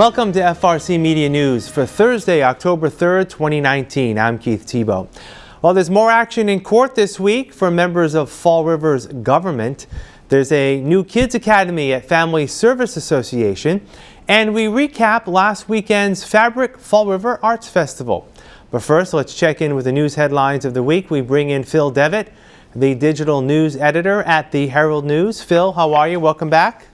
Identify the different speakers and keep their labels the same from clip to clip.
Speaker 1: Welcome to FRCMedia News for Thursday, October 3rd, 2019. I'm Keith Tebow. Well, there's more action in court this week for members of Fall River's government. There's a new Kids Academy at Family Service Association, and we recap last weekend's Fabric Fall River Arts Festival. But first, let's check in with the news headlines of the week. We bring in Phil Devitt, the digital news editor at the Herald News. Phil, how are you? Welcome back.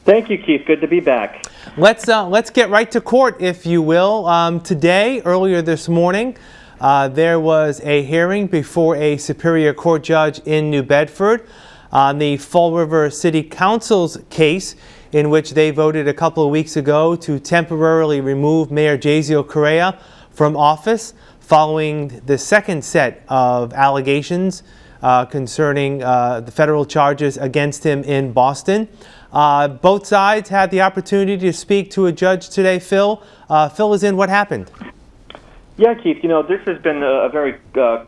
Speaker 2: Thank you, Keith. Good to be back.
Speaker 1: Let's get right to court, if you will. Today, earlier this morning, there was a hearing before a Superior Court judge in New Bedford on the Fall River City Council's case, in which they voted a couple of weeks ago to temporarily remove Mayor Jaziel Correa from office following the second set of allegations concerning the federal charges against him in Boston. Both sides had the opportunity to speak to a judge today. Phil, fill us in. What happened?
Speaker 2: Yeah, Keith, this has been a very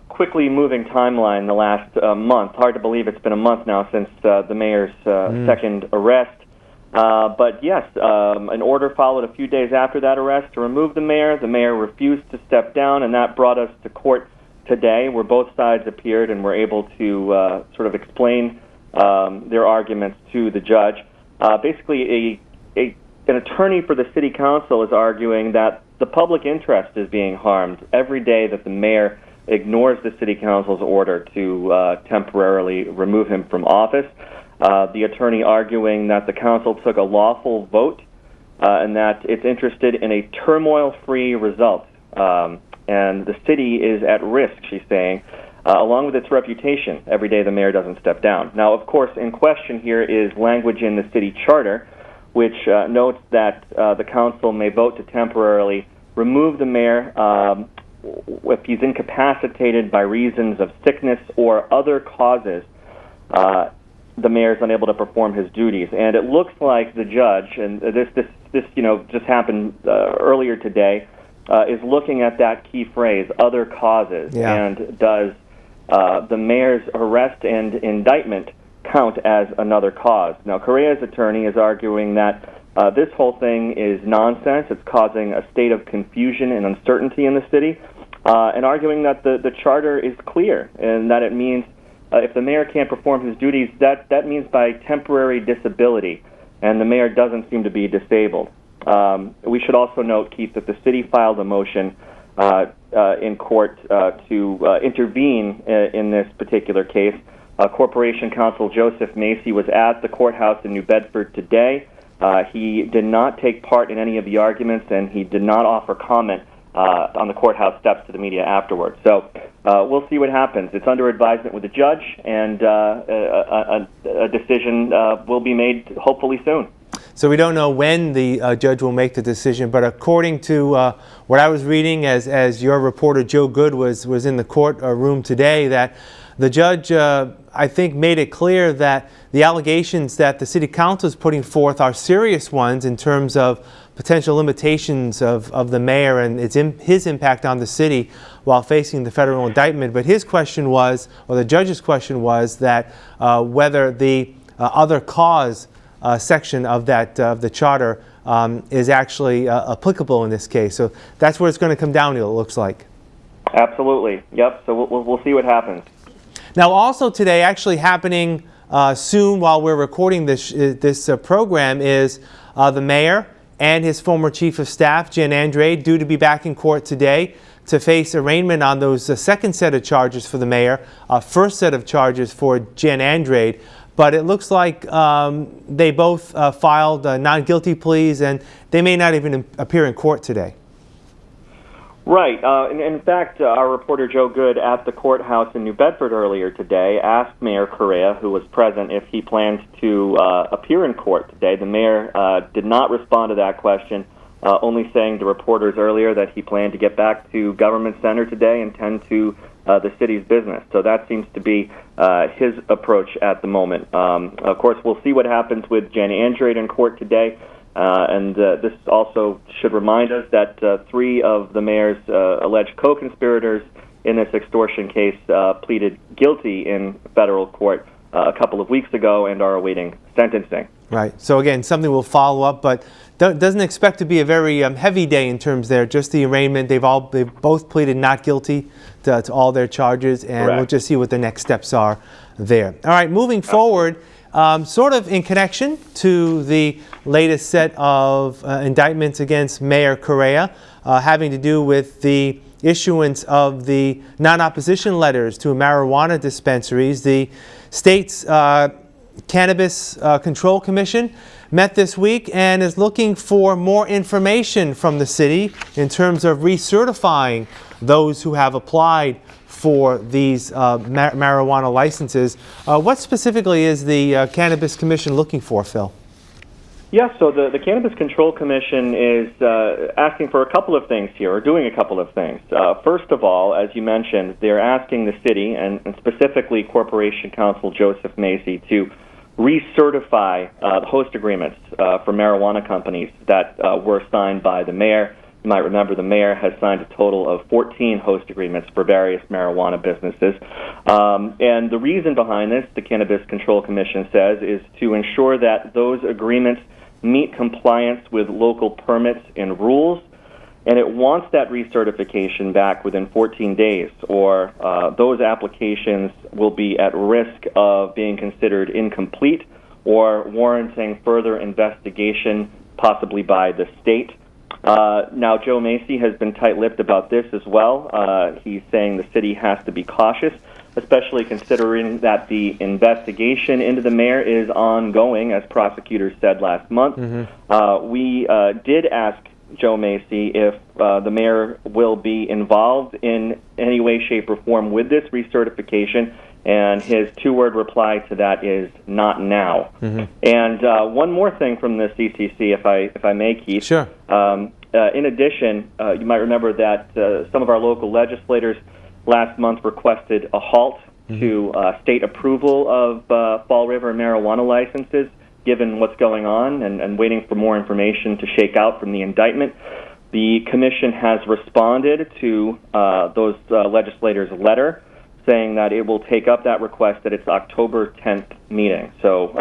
Speaker 2: quickly moving timeline the last month. Hard to believe it's been a month now since the mayor's second arrest. But yes, an order followed a few days after that arrest to remove the mayor. The mayor refused to step down, and that brought us to court today, where both sides appeared and were able to sort of explain their arguments to the judge. Basically, an attorney for the city council is arguing that the public interest is being harmed every day that the mayor ignores the city council's order to temporarily remove him from office. The attorney arguing that the council took a lawful vote and that it's interested in a turmoil-free result. And the city is at risk, she's saying, along with its reputation, every day the mayor doesn't step down. Now, of course, in question here is language in the city charter, which notes that the council may vote to temporarily remove the mayor if he's incapacitated by reasons of sickness or other causes. The mayor is unable to perform his duties, and it looks like the judge, and this just happened earlier today, is looking at that key phrase, other causes, and does the mayor's arrest and indictment count as another cause. Now, Correa's attorney is arguing that this whole thing is nonsense. It's causing a state of confusion and uncertainty in the city, and arguing that the charter is clear and that it means if the mayor can't perform his duties, that means by temporary disability, and the mayor doesn't seem to be disabled. We should also note, Keith, that the city filed a motion in court to intervene in this particular case. Corporation Counsel Joseph Macy was at the courthouse in New Bedford today. He did not take part in any of the arguments, and he did not offer comment on the courthouse steps to the media afterwards. So we'll see what happens. It's under advisement with the judge, and a decision will be made hopefully soon.
Speaker 1: So we don't know when the judge will make the decision, but according to what I was reading as your reporter Joe Good was in the courtroom today, that the judge, I think, made it clear that the allegations that the city council is putting forth are serious ones in terms of potential limitations of the mayor and his impact on the city while facing the federal indictment. But his question was, or the judge's question was, that whether the other cause section of the charter is actually applicable in this case. So that's what it's going to come down to, it looks like.
Speaker 2: Absolutely. Yep. So we'll see what happens.
Speaker 1: Now, also today, actually happening soon while we're recording this program, is the mayor and his former chief of staff, Jen Andrade, due to be back in court today to face arraignment on those second set of charges for the mayor, first set of charges for Jen Andrade. But it looks like they both filed non-guilty pleas, and they may not even appear in court today.
Speaker 2: Right. In fact, our reporter Joe Good at the courthouse in New Bedford earlier today asked Mayor Correa, who was present, if he plans to appear in court today. The mayor did not respond to that question, only saying to reporters earlier that he planned to get back to Government Center today and tend to the city's business. So that seems to be his approach at the moment. Of course, we'll see what happens with Jen Andrade in court today. And this also should remind us that 3 of the mayor's alleged co-conspirators in this extortion case pleaded guilty in federal court a couple of weeks ago and are awaiting sentencing.
Speaker 1: Right. So again, something we'll follow up, but doesn't expect to be a very heavy day in terms there. Just the arraignment. They've both pleaded not guilty to all their charges, and
Speaker 2: Correct.
Speaker 1: we'll just see what the next steps are there. All right. Moving forward, sort of in connection to the latest set of indictments against Mayor Correa, having to do with the issuance of the non-opposition letters to marijuana dispensaries, the state's Cannabis Control Commission met this week and is looking for more information from the city in terms of recertifying those who have applied for these marijuana licenses. What specifically is the Cannabis Commission looking for, Phil?
Speaker 2: Yeah, so the Cannabis Control Commission is asking for a couple of things here, or doing a couple of things. First of all, as you mentioned, they're asking the city, and specifically Corporation Counsel Joseph Macy, to recertify host agreements for marijuana companies that were signed by the mayor. You might remember the mayor has signed a total of 14 host agreements for various marijuana businesses. And the reason behind this, the Cannabis Control Commission says, is to ensure that those agreements meet compliance with local permits and rules, and it wants that recertification back within 14 days, or those applications will be at risk of being considered incomplete or warranting further investigation, possibly by the state. Now, Joe Macy has been tight-lipped about this as well. He's saying the city has to be cautious, especially considering that the investigation into the mayor is ongoing, as prosecutors said last month. We did ask Joe Macy if the mayor will be involved in any way, shape, or form with this recertification, and his two-word reply to that is not now. And one more thing from the CCC, if I may, Keith.
Speaker 1: Sure.
Speaker 2: In addition, you might remember that some of our local legislators last month requested a halt to state approval of Fall River marijuana licenses, given what's going on and waiting for more information to shake out from the indictment. The commission has responded to those legislators' letter, saying that it will take up that request at its October 10th meeting. So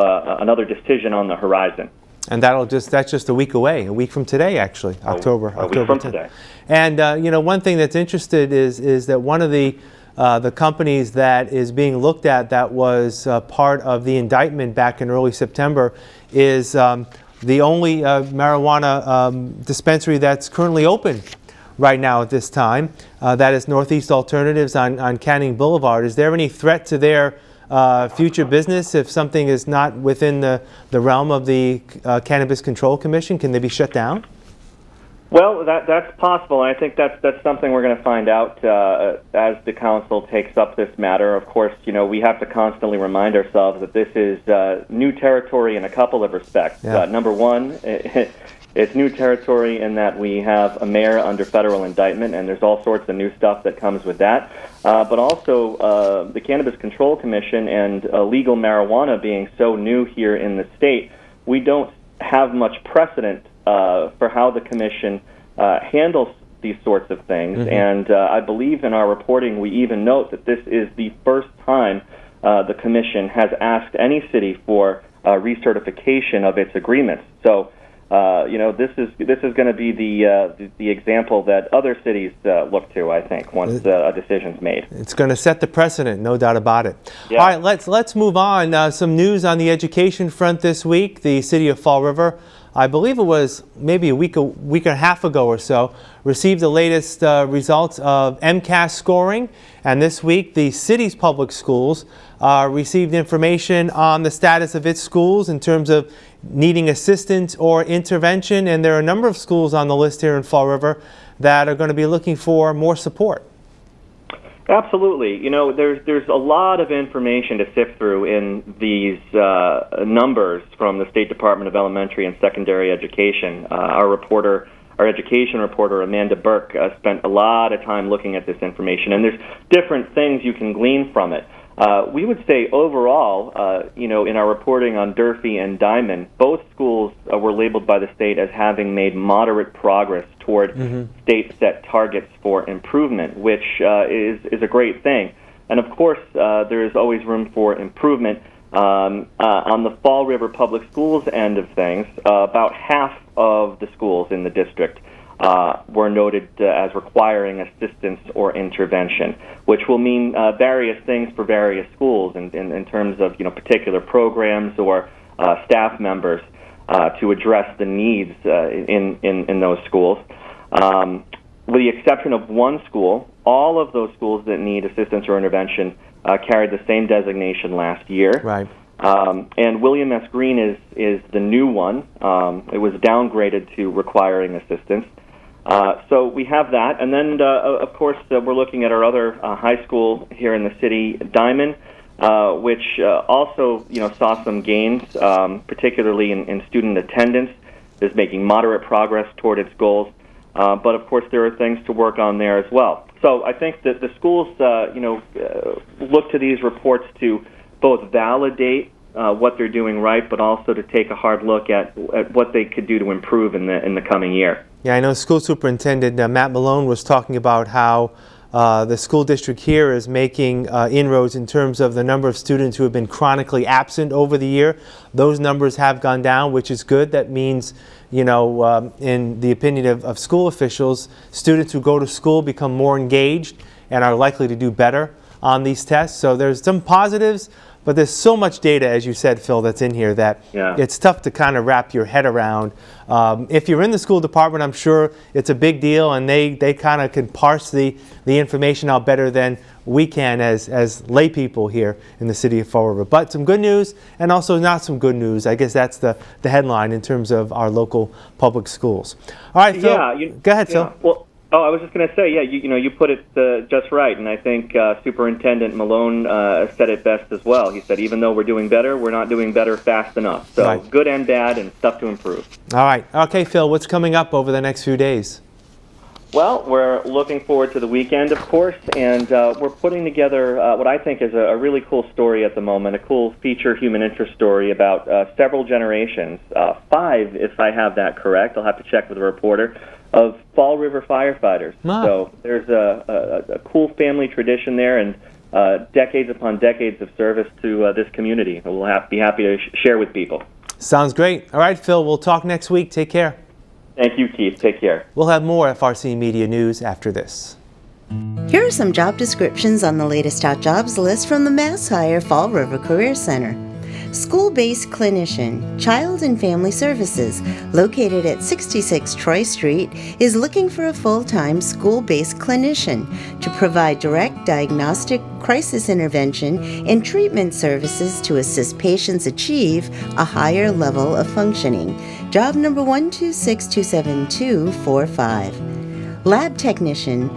Speaker 2: another decision on the horizon.
Speaker 1: And that's just a week away, a week from today, actually, October.
Speaker 2: A week from today.
Speaker 1: And one thing that's interested is that one of the companies that is being looked at that was part of the indictment back in early September is the only marijuana dispensary that's currently open right now at this time. That is Northeast Alternatives on Canning Boulevard. Is there any threat to their future business if something is not within the realm of the Cannabis Control Commission? Can they be shut down?
Speaker 2: Well, that's possible, and I think that's something we're going to find out as the council takes up this matter. Of course, we have to constantly remind ourselves that this is new territory in a couple of respects.
Speaker 1: Yeah.
Speaker 2: Number one, it's new territory in that we have a mayor under federal indictment, and there's all sorts of new stuff that comes with that. But also, the Cannabis Control Commission and legal marijuana being so new here in the state, we don't have much precedent for how the commission handles these sorts of things. And I believe in our reporting we even note that this is the first time the commission has asked any city for recertification of its agreements. So this is going to be the example that other cities look to, I think, once a decision's made.
Speaker 1: It's going to set the precedent, no doubt about it.
Speaker 2: Yeah.
Speaker 1: All right, let's move on. Some news on the education front this week. The city of Fall River, I believe it was maybe a week and a half ago or so, received the latest results of MCAS scoring. And this week, the city's public schools received information on the status of its schools in terms of needing assistance or intervention. And there are a number of schools on the list here in Fall River that are going to be looking for more support.
Speaker 2: Absolutely. There's a lot of information to sift through in these numbers from the State Department of Elementary and Secondary Education. Our education reporter, Amanda Burke, spent a lot of time looking at this information, and there's different things you can glean from it. We would say overall, in our reporting on Durfee and Diamond, both schools were labeled by the state as having made moderate progress toward state-set targets for improvement, which is a great thing. And of course, there is always room for improvement. On the Fall River Public Schools end of things, about half of the schools in the district were noted as requiring assistance or intervention, which will mean various things for various schools in terms of particular programs or staff members to address the needs in those schools. With the exception of one school, all of those schools that need assistance or intervention carried the same designation last year.
Speaker 1: Right.
Speaker 2: And William S. Green is the new one. It was downgraded to requiring assistance. So we have that. And then, of course, we're looking at our other high school here in the city, Diamond, which also saw some gains, particularly in student attendance, is making moderate progress toward its goals. But, of course, there are things to work on there as well. So I think that the schools, look to these reports to both validate what they're doing right, but also to take a hard look at what they could do to improve in the coming year.
Speaker 1: Yeah, I know School Superintendent Matt Malone was talking about how the school district here is making inroads in terms of the number of students who have been chronically absent over the year. Those numbers have gone down, which is good. That means, in the opinion of school officials, students who go to school become more engaged and are likely to do better on these tests. So there's some positives, but there's so much data, as you said, Phil, that's in here that it's tough to kind of wrap your head around. If you're in the school department, I'm sure it's a big deal, and they kind of can parse the information out better than we can as lay people here in the city of Fall River. But some good news and also not some good news. I guess that's the headline in terms of our local public schools. All right, Phil. Go ahead, Phil.
Speaker 2: Well, I was just going to say, you put it just right, and I think Superintendent Malone said it best as well. He said, even though we're doing better, we're not doing better fast enough. So
Speaker 1: right.
Speaker 2: Good and bad, and stuff to improve.
Speaker 1: All right. Okay, Phil, what's coming up over the next few days?
Speaker 2: Well, we're looking forward to the weekend, of course, and we're putting together what I think is a really cool story at the moment, a cool feature human interest story about several generations, 5, if I have that correct. I'll have to check with the reporter, of Fall River firefighters. So there's a cool family tradition there, and decades upon decades of service to this community. We'll be happy to share with people.
Speaker 1: Sounds great. All right, Phil, we'll talk next week. Take care.
Speaker 2: Thank you, Keith. Take care.
Speaker 1: We'll have more FRCmedia news after this.
Speaker 3: Here are some job descriptions on the latest hot jobs list from the Mass Hire Fall River Career Center. School-based clinician, Child and Family Services, located at 66 Troy Street, is looking for a full-time school-based clinician to provide direct diagnostic, crisis intervention, and treatment services to assist patients achieve a higher level of functioning. Job number 126272445. Lab technician,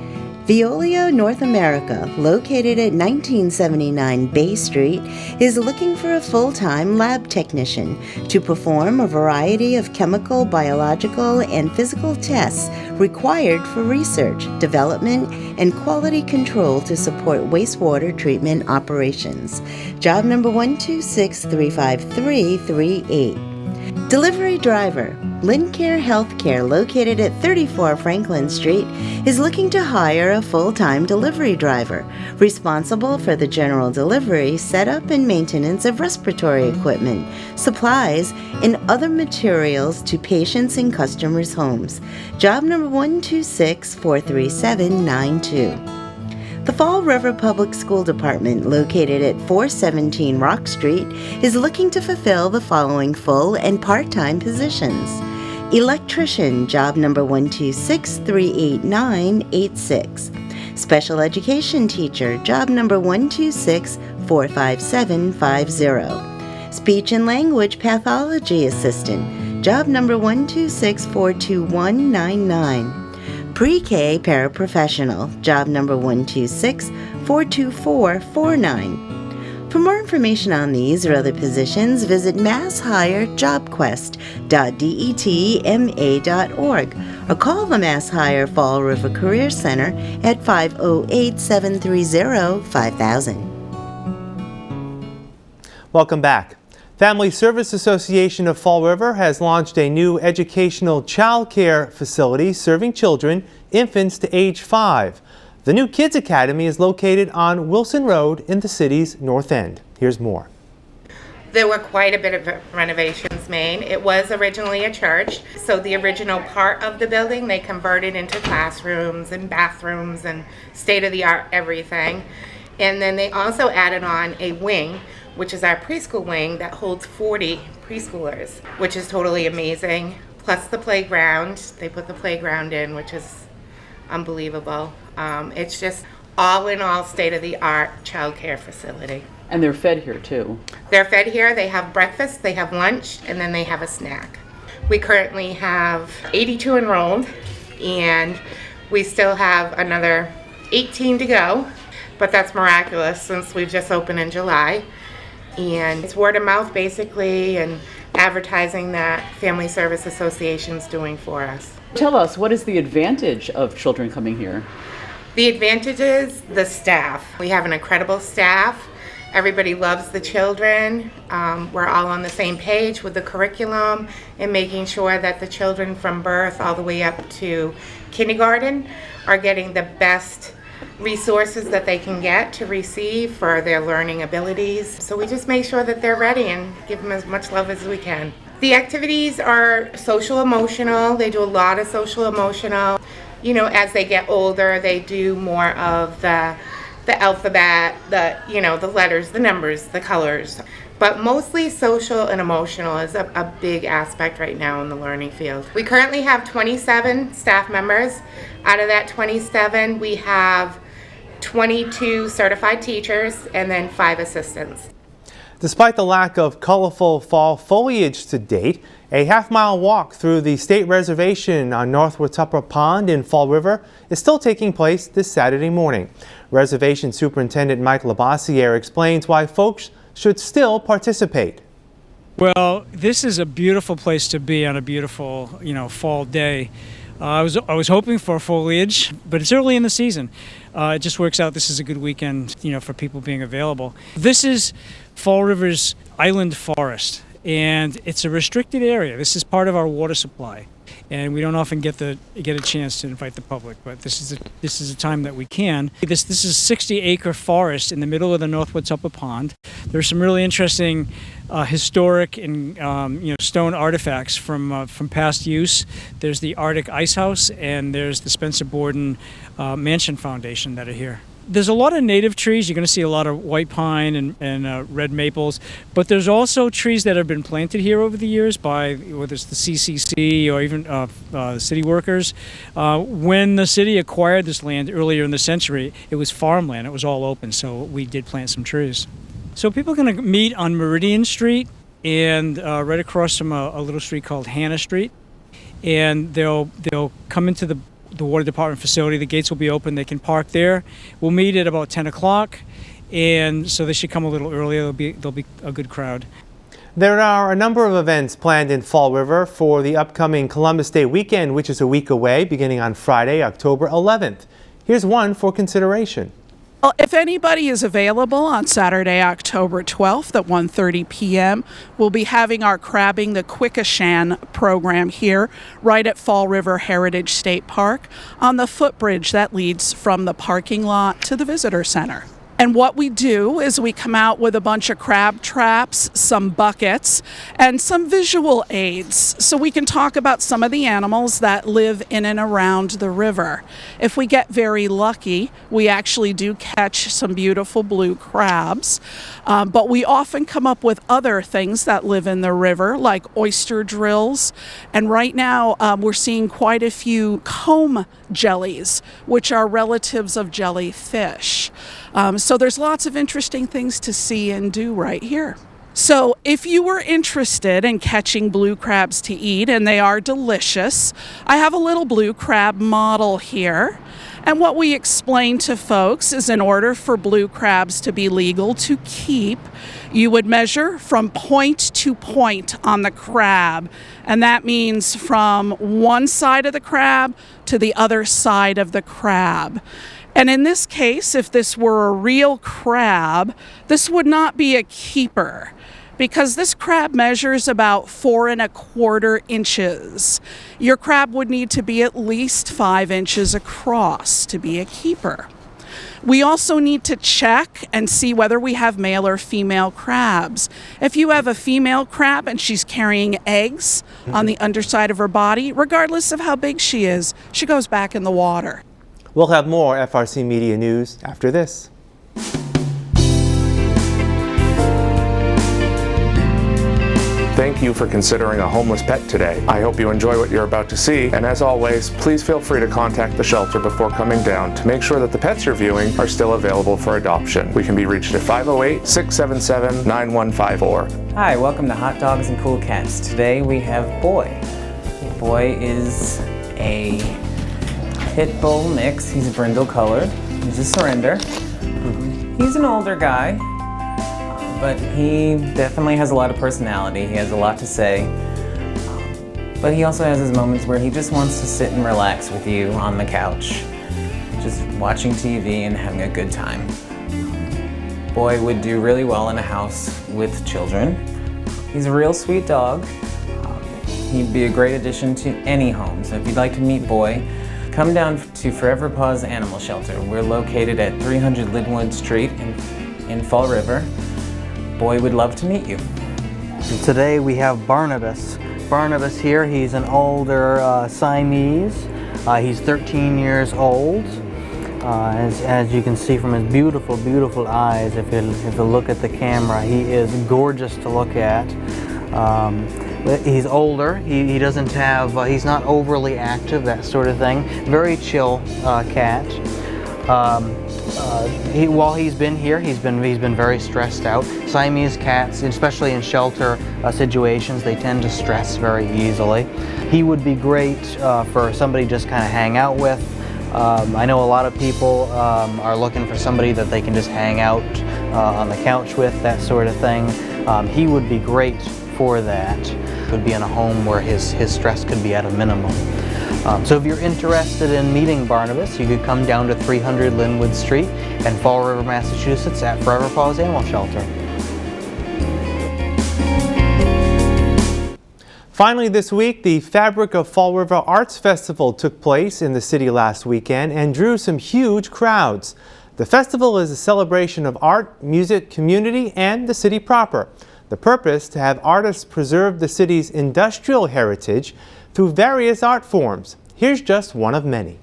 Speaker 3: Veolia North America, located at 1979 Bay Street, is looking for a full-time lab technician to perform a variety of chemical, biological, and physical tests required for research, development, and quality control to support wastewater treatment operations. Job number 1263538. Delivery driver, Lincare Healthcare, located at 34 Franklin Street, is looking to hire a full-time delivery driver responsible for the general delivery, setup, and maintenance of respiratory equipment, supplies, and other materials to patients and customers' homes. Job number 126-43792. The Fall River Public School Department, located at 417 Rock Street, is looking to fulfill the following full and part-time positions. Electrician, job number 126-38986. Special Education Teacher, job number 126-45750. Speech and Language Pathology Assistant, job number 126-42199. Pre-K Paraprofessional, job number 126-42449. For more information on these or other positions, visit masshire.jobquest.detma.org or call the Mass Hire Fall River Career Center at 508-730-5000.
Speaker 1: Welcome back. Family Service Association of Fall River has launched a new educational child care facility serving children, infants to age 5. The new Kids Academy is located on Wilson Road in the city's north end. Here's more.
Speaker 4: There were quite a bit of renovations made. It was originally a church, so the original part of the building they converted into classrooms and bathrooms and state-of-the-art everything. And then they also added on a wing, which is our preschool wing that holds 40 preschoolers, which is totally amazing. Plus the playground. They put the playground in, which is unbelievable. It's just all in all state-of-the-art childcare facility.
Speaker 5: And they're fed here too.
Speaker 4: They're fed here. They have breakfast, they have lunch, and then they have a snack. We currently have 82 enrolled, and we still have another 18 to go, but that's miraculous since we've just opened in July. And it's word of mouth basically, and advertising that Family Service Association's doing for us.
Speaker 5: Tell us, what is the advantage of children coming here?
Speaker 4: The advantage is the staff. We have an incredible staff. Everybody loves the children. We're all on the same page with the curriculum and making sure that the children from birth all the way up to kindergarten are getting the best resources that they can get to receive for their learning abilities. So we just make sure that they're ready and give them as much love as we can. The activities are social emotional. They do a lot of social emotional. You know, as they get older, they do more of the alphabet, the letters, the numbers, the colors. But mostly social and emotional is a big aspect right now in the learning field. We currently have 27 staff members. Out of that 27, we have 22 certified teachers and then 5 assistants.
Speaker 1: Despite the lack of colorful fall foliage to date, a half-mile walk through the state reservation on North Watuppa Pond in Fall River is still taking place this Saturday morning. Reservation Superintendent Mike Labossiere explains why folks should still participate.
Speaker 6: Well, this is a beautiful place to be on a beautiful, fall day. I was hoping for foliage, but it's early in the season. It just works out. This is a good weekend, for people being available. This is Fall River's island forest, and it's a restricted area. This is part of our water supply, and we don't often get a chance to invite the public, but this is a time that we can. This is a 60-acre forest in the middle of the North Watuppa Pond. There's some really interesting historic and stone artifacts from past use. There's the Arctic Ice House, and there's the Spencer Borden Mansion Foundation that are here. There's a lot of native trees. You're going to see a lot of white pine and red maples, but there's also trees that have been planted here over the years by whether it's the CCC or even city workers. When the city acquired this land earlier in the century, it was farmland. It was all open, so we did plant some trees. So people are going to meet on Meridian Street and right across from a little street called Hannah Street, and they'll come into the water department facility. The gates will be open. They can park there. We'll meet at about 10 o'clock, and so they should come a little earlier. There'll be a good crowd.
Speaker 1: There are a number of events planned in Fall River for the upcoming Columbus Day weekend, which is a week away, beginning on Friday, October 11th. Here's one for consideration.
Speaker 7: Well, if anybody is available on Saturday, October 12th at 1:30 p.m., we'll be having our Crabbing the Quequechan program here right at Fall River Heritage State Park on the footbridge that leads from the parking lot to the visitor center. And what we do is we come out with a bunch of crab traps, some buckets, and some visual aids so we can talk about some of the animals that live in and around the river. If we get very lucky, we actually do catch some beautiful blue crabs, but we often come up with other things that live in the river, like oyster drills. And right now we're seeing quite a few comb jellies, which are relatives of jellyfish. So there's lots of interesting things to see and do right here. So if you were interested in catching blue crabs to eat, and they are delicious, I have a little blue crab model here. And what we explain to folks is in order for blue crabs to be legal to keep, you would measure from point to point on the crab. And that means from one side of the crab to the other side of the crab. And in this case, if this were a real crab, this would not be a keeper, because this crab measures about 4 1/4 inches. Your crab would need to be at least 5 inches across to be a keeper. We also need to check and see whether we have male or female crabs. If you have a female crab and she's carrying eggs on the underside of her body, regardless of how big she is, she goes back in the water.
Speaker 1: We'll have more FRC Media News after this.
Speaker 8: Thank you for considering a homeless pet today. I hope you enjoy what you're about to see, and as always, please feel free to contact the shelter before coming down to make sure that the pets you're viewing are still available for adoption. We can be reached at 508-677-9154.
Speaker 9: Hi, welcome to Hot Dogs and Cool Cats. Today we have Boy. Boy is a pit bull mix. He's brindle colored. He's a surrender. He's an older guy, but he definitely has a lot of personality. He has a lot to say. But he also has his moments where he just wants to sit and relax with you on the couch, just watching TV and having a good time. Boy would do really well in a house with children. He's a real sweet dog. He'd be a great addition to any home. So if you'd like to meet Boy, come down to Forever Paws Animal Shelter. We're located at 300 Linwood Street in Fall River. Boy would love to meet you.
Speaker 10: Today we have Barnabas. Barnabas here, he's an older Siamese. He's 13 years old. As you can see from his beautiful, beautiful eyes, if you look at the camera, he is gorgeous to look at. He's older, he doesn't have, he's not overly active, that sort of thing. Very chill cat. While he's been here, he's been very stressed out. Siamese cats, especially in shelter situations, they tend to stress very easily. He would be great for somebody just kind of hang out with. I know a lot of people are looking for somebody that they can just hang out on the couch with, that sort of thing. He would be great for that. Could be in a home where his stress could be at a minimum. So if you're interested in meeting Barnabas, you could come down to 300 Linwood Street in Fall River, Massachusetts at Forever Paws Animal Shelter.
Speaker 1: Finally this week, the Fabric of Fall River Arts Festival took place in the city last weekend and drew some huge crowds. The festival is a celebration of art, music, community, and the city proper. The purpose to have artists preserve the city's industrial heritage through various art forms. Here's just one of many.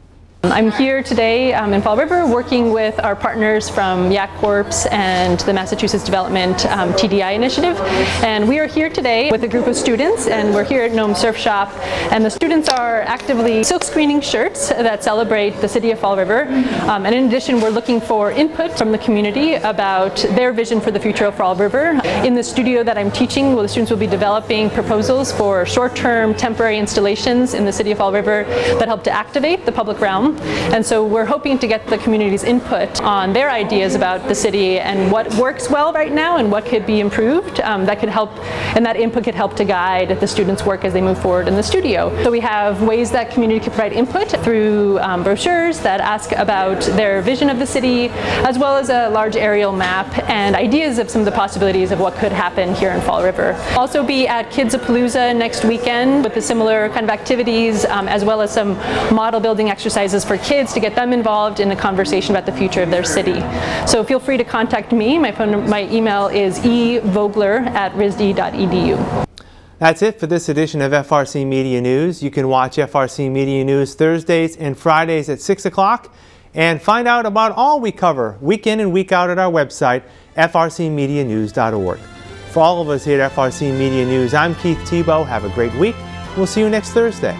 Speaker 11: I'm here today in Fall River working with our partners from Yak Corps and the Massachusetts Development TDI initiative, and we are here today with a group of students, and we're here at Gnome Surf Shop, and the students are actively silk screening shirts that celebrate the city of Fall River, and in addition we're looking for input from the community about their vision for the future of Fall River. In the studio that I'm teaching, the students will be developing proposals for short-term temporary installations in the city of Fall River that help to activate the public realm. And so we're hoping to get the community's input on their ideas about the city and what works well right now and what could be improved that could help, and that input could help to guide the students' work as they move forward in the studio. So we have ways that community can provide input through brochures that ask about their vision of the city, as well as a large aerial map and ideas of some of the possibilities of what could happen here in Fall River. Also be at Kidsapalooza next weekend with the similar kind of activities, as well as some model building exercises for kids to get them involved in a conversation about the future of their city. So feel free to contact me. My email is evogler@risd.edu.
Speaker 1: That's it for this edition of FRC Media News. You can watch FRC Media News Thursdays and Fridays at 6 o'clock and find out about all we cover week in and week out at our website, frcmedianews.org. For all of us here at FRC Media News, I'm Keith Tebow. Have a great week. We'll see you next Thursday.